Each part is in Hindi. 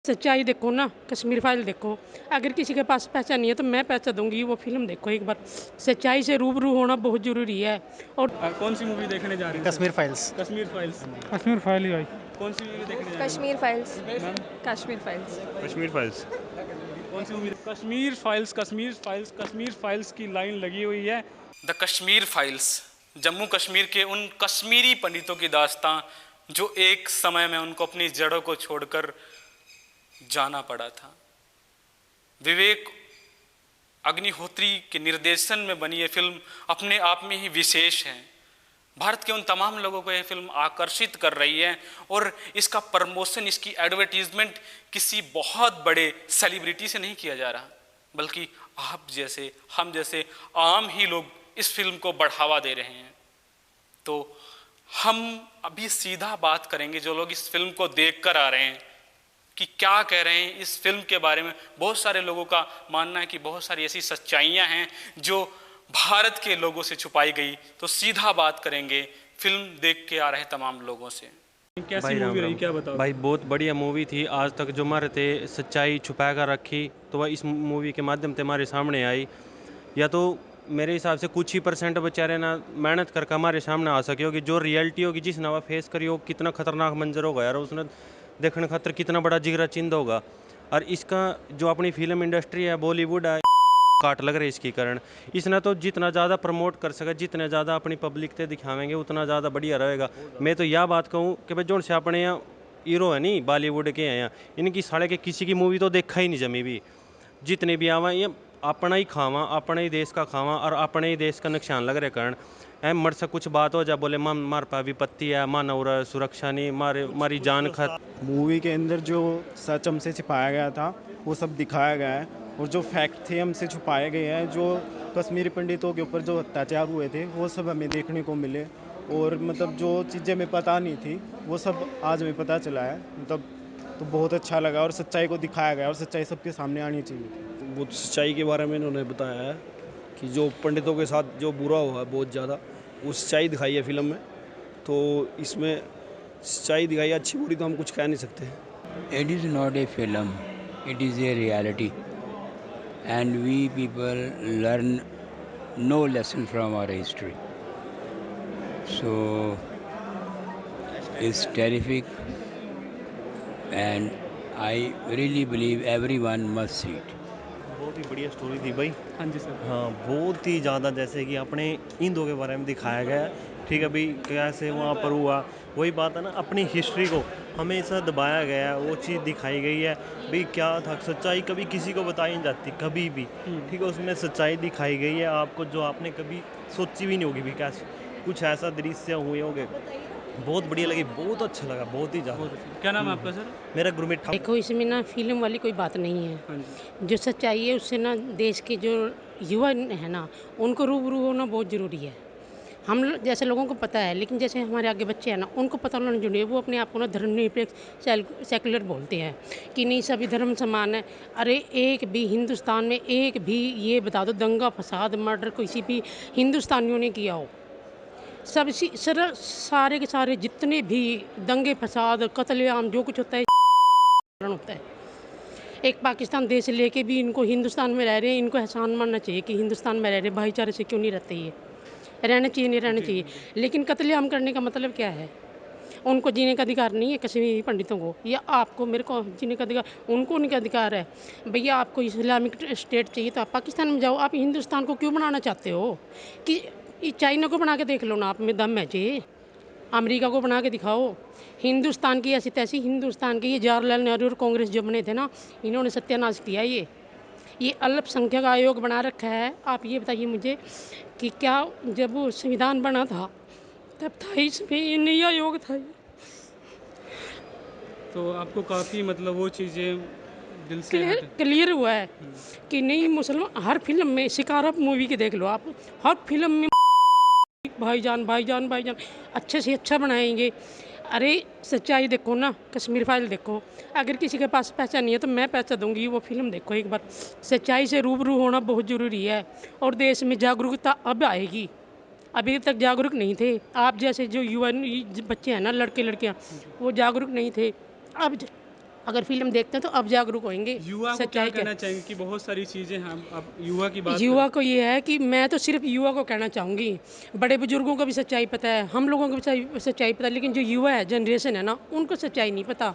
सच्चाई देखो ना, कश्मीर फाइल देखो। अगर किसी के पास पैसा नहीं है तो मैं पैसा दूँगी, वो फ़िल्म देखो एक बार। सच्चाई से रूबरू होना बहुत ज़रूरी है। और कौन सी मूवी देखने जा रही हैं Kashmir files. Sir? Kashmir files. Kashmir file ही भाई। कौन सी मूवी देखने जा रही कश्मीर फाइल्स। हैं ma'am? Kashmir files. Kashmir files. कौन सी movie? Kashmir files, Kashmir files, Kashmir files की लाइन लगी हुई है। द कश्मीर फाइल्स, जम्मू कश्मीर के उन कश्मीरी पंडितों की दास्तां जो एक समय में उनको अपनी जड़ों को छोड़कर जाना पड़ा था। विवेक अग्निहोत्री के निर्देशन में बनी ये फिल्म अपने आप में ही विशेष है। भारत के उन तमाम लोगों को यह फिल्म आकर्षित कर रही है और इसका प्रमोशन, इसकी एडवर्टीजमेंट किसी बहुत बड़े सेलिब्रिटी से नहीं किया जा रहा, बल्कि आप जैसे, हम जैसे आम ही लोग इस फिल्म को बढ़ावा दे रहे हैं। तो हम अभी सीधा बात करेंगे जो लोग इस फिल्म को देख कर आ रहे हैं कि क्या कह रहे हैं इस फिल्म के बारे में। बहुत सारे लोगों का मानना है कि बहुत सारी ऐसी सच्चाइयां हैं जो भारत के लोगों से छुपाई गई। तो सीधा बात करेंगे फिल्म देख के आ रहे तमाम लोगों से। कैसी मूवी रही, क्या बताओ भाई? बहुत बढ़िया मूवी थी। आज तक जो हमारे थे सच्चाई छुपा कर रखी, तो वह इस मूवी के माध्यम से हमारे सामने आई। या तो मेरे हिसाब से कुछ ही % बेचारे ना मेहनत करके हमारे सामने आ सके होगी, जो रियलिटी होगी जिस नवा फेस करी हो, कितना खतरनाक मंजर होगा यार, उसने देखने खातर कितना बड़ा जिगरा चिंद होगा। और इसका जो अपनी फिल्म इंडस्ट्री है, बॉलीवुड है, काट लग रही है इसकी कारण। इसने तो जितना ज़्यादा प्रमोट कर सके, जितने ज़्यादा अपनी पब्लिक से दिखावेंगे उतना ज़्यादा बढ़िया रहेगा। मैं तो यह बात कहूँ कि भाई जो से अपने यहाँ हीरो है नहीं बॉलीवुड के हैं यहाँ, इनकी साढ़े के किसी की मूवी तो देखा ही नहीं जमी भी। जितने भी आवा ये अपना ही खावा, अपने ही देश का खावा और अपने ही देश का नुकसान लग रहे कारण मर से कुछ बात हो जा बोले मार पा विपत्ति है, मानव सुरक्षा नहीं, मारी जान खत। मूवी के अंदर जो सच हमसे छिपाया गया था वो सब दिखाया गया है, और जो फैक्ट थे हमसे छुपाए गए हैं, जो कश्मीरी पंडितों के ऊपर जो अत्याचार हुए थे वो सब हमें देखने को मिले। और मतलब जो चीज़ें हमें पता नहीं थी वो सब आज हमें पता चला है। मतलब तो बहुत अच्छा लगा, और सच्चाई को दिखाया गया, और सच्चाई सबके सामने आनी चाहिए। बहुत सच्चाई के बारे में इन्होंने बताया है कि जो पंडितों के साथ जो बुरा हुआ है बहुत ज़्यादा, वो सच्चाई दिखाई है फिल्म में। तो इसमें सच्चाई दिखाई है, अच्छी बुरी तो हम कुछ कह नहीं सकते। It is not a film, it is a reality, and we people learn no lesson from our history. So it's terrific, and I really believe everyone must see it. बहुत ही बढ़िया स्टोरी थी भाई। हाँ जी सर। हाँ, बहुत ही ज़्यादा, जैसे कि अपने हिंदुओं के बारे में दिखाया गया है। ठीक है भाई, कैसे वहाँ पर हुआ, वही बात है ना, अपनी हिस्ट्री को हमेशा दबाया गया है, वो चीज़ दिखाई गई है। भाई क्या था, सच्चाई कभी किसी को बताई नहीं जाती कभी भी। ठीक है, उसमें सच्चाई दिखाई गई है आपको, जो आपने कभी सोची भी नहीं होगी भी कैसे कुछ ऐसा दृश्य हुए होंगे। बहुत बढ़िया लगी, बहुत अच्छा लगा, बहुत ही ज़्यादा। क्या नाम है आपका सर? मेरा गुरमीत ठाकुर। देखो इसमें ना फ़िल्म वाली कोई बात नहीं है। हाँ जी। जो सच्चाई है उससे ना देश के जो युवा है ना, उनको रूबरू होना बहुत ज़रूरी है। हम जैसे लोगों को पता है, लेकिन जैसे हमारे आगे बच्चे हैं ना, उनको पता होना जरूरी है। वो अपने आप को ना धर्मनिरपेक्ष सेकुलर बोलते हैं कि नहीं सभी धर्म समान है। अरे एक भी हिंदुस्तान में एक भी ये बता दो दंगा फसाद मर्डर किसी भी हिंदुस्तानियों ने किया हो? सब सारे के सारे जितने भी दंगे फसाद कत्लेआम जो कुछ होता है होता है। एक पाकिस्तान देश लेके भी इनको हिंदुस्तान में रह रहे हैं, इनको एहसान मानना चाहिए कि हिंदुस्तान में रह रहे, भाईचारे से क्यों नहीं रहते, ये रहना चाहिए नहीं रहना चाहिए। लेकिन कत्लेआम करने का मतलब क्या है? उनको जीने का अधिकार नहीं है कश्मीरी पंडितों को, या आपको मेरे को जीने का अधिकार, उनको उनका अधिकार है। भैया आपको इस्लामिक स्टेट चाहिए तो आप पाकिस्तान में जाओ, आप हिंदुस्तान को क्यों बनाना चाहते हो? कि चाइना को बना के देख लो ना, आप में दम है जी। अमेरिका को बना के दिखाओ। हिंदुस्तान की ऐसी तैसी, हिंदुस्तान की ये जवाहरलाल नेहरू और कांग्रेस जो बने थे ना, इन्होंने सत्यानाश किया। ये अल्पसंख्यक आयोग बना रखा है। आप ये बताइए मुझे कि क्या जब वो संविधान बना था तब था इसमें ये नया आयोग था? तो आपको काफ़ी मतलब वो चीज़ें दिल से क्लियर हुआ है कि नहीं। मुसलमान हर फिल्म में, शिकारा मूवी के देख लो आप, हर फिल्म में भाईजान भाईजान भाईजान अच्छे से अच्छा बनाएंगे। अरे सच्चाई देखो ना, कश्मीर फाइल देखो। अगर किसी के पास पैसा नहीं है तो मैं पैसा दूंगी, वो फिल्म देखो एक बार। सच्चाई से रूबरू होना बहुत ज़रूरी है, और देश में जागरूकता अब आएगी। अभी तक जागरूक नहीं थे। आप जैसे जो युवा बच्चे हैं ना, लड़के लड़कियां, वो जागरूक नहीं थे। अब अगर फिल्म देखते हैं तो अब जागरूक होंगे युवा को क्या सच्चाई कहना चाहेंगे कि बहुत सारी चीज़ें हम अब युवा की बात युवा को ये है कि मैं तो सिर्फ युवा को कहना चाहूँगी, बड़े बुजुर्गों को भी सच्चाई पता है, हम लोगों को भी सच्चाई पता है, लेकिन जो युवा है, जनरेशन है ना, उनको सच्चाई नहीं पता।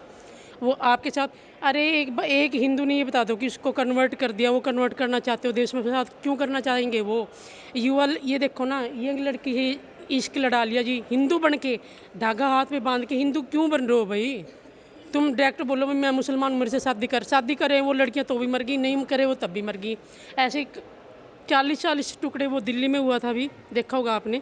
वो आपके साथ, अरे एक हिंदू ने ये बता दो कि उसको कन्वर्ट कर दिया, वो कन्वर्ट करना चाहते हो देश में साथ, क्यों करना चाहेंगे वो युवा? ये देखो ना, ये लड़की है, इश्क लड़ा लिया जी, हिंदू बन के, धागा हाथ में बांध के हिंदू क्यों बन रहे हो भाई? तुम डायरेक्ट बोलो भाई मैं मुसलमान, मेरे से शादी करे वो लड़कियां तो भी मर गई, नहीं करे वो तब भी मर गई। ऐसे 40-40 टुकड़े वो दिल्ली में हुआ था, अभी देखा होगा आपने,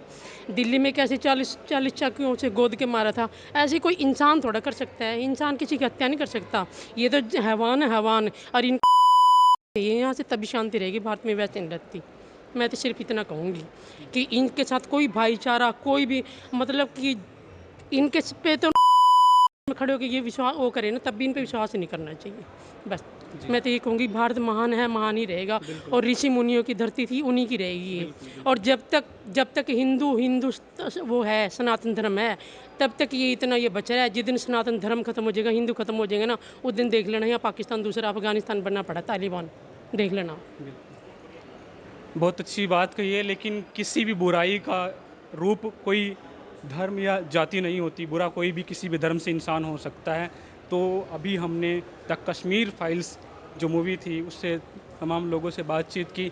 दिल्ली में कैसे 40-40 चाकुओं से गोद के मारा था। ऐसे कोई इंसान थोड़ा कर सकता है, इंसान किसी की हत्या नहीं कर सकता, ये तो हैवान है हैवान। और इन ये यहाँ से तभी शांति रहेगी भारत में, वैसे नहीं रहती। मैं तो सिर्फ इतना कहूँगी कि इनके साथ कोई भाईचारा, कोई भी मतलब कि इनके पे तो में खड़े होकर ये विश्वास वो करे ना, तब भी इन पे विश्वास नहीं करना चाहिए। बस मैं तो ये कहूँगी भारत महान है, महान ही रहेगा, और ऋषि मुनियों की धरती थी, उन्हीं की रहेगी ये। और जब तक हिंदू हिंदू वो है, सनातन धर्म है, तब तक ये इतना ये बचा है। जिस दिन सनातन धर्म खत्म हो जाएगा, हिंदू खत्म हो जाएगा ना, उस दिन देख लेना, यहाँ पाकिस्तान दूसरा अफगानिस्तान बनना पड़ा, तालिबान, देख लेना। बहुत अच्छी बात कही है, लेकिन किसी भी बुराई का रूप कोई धर्म या जाति नहीं होती, बुरा कोई भी किसी भी धर्म से इंसान हो सकता है। तो अभी हमने द कश्मीर फाइल्स जो मूवी थी उससे तमाम लोगों से बातचीत की।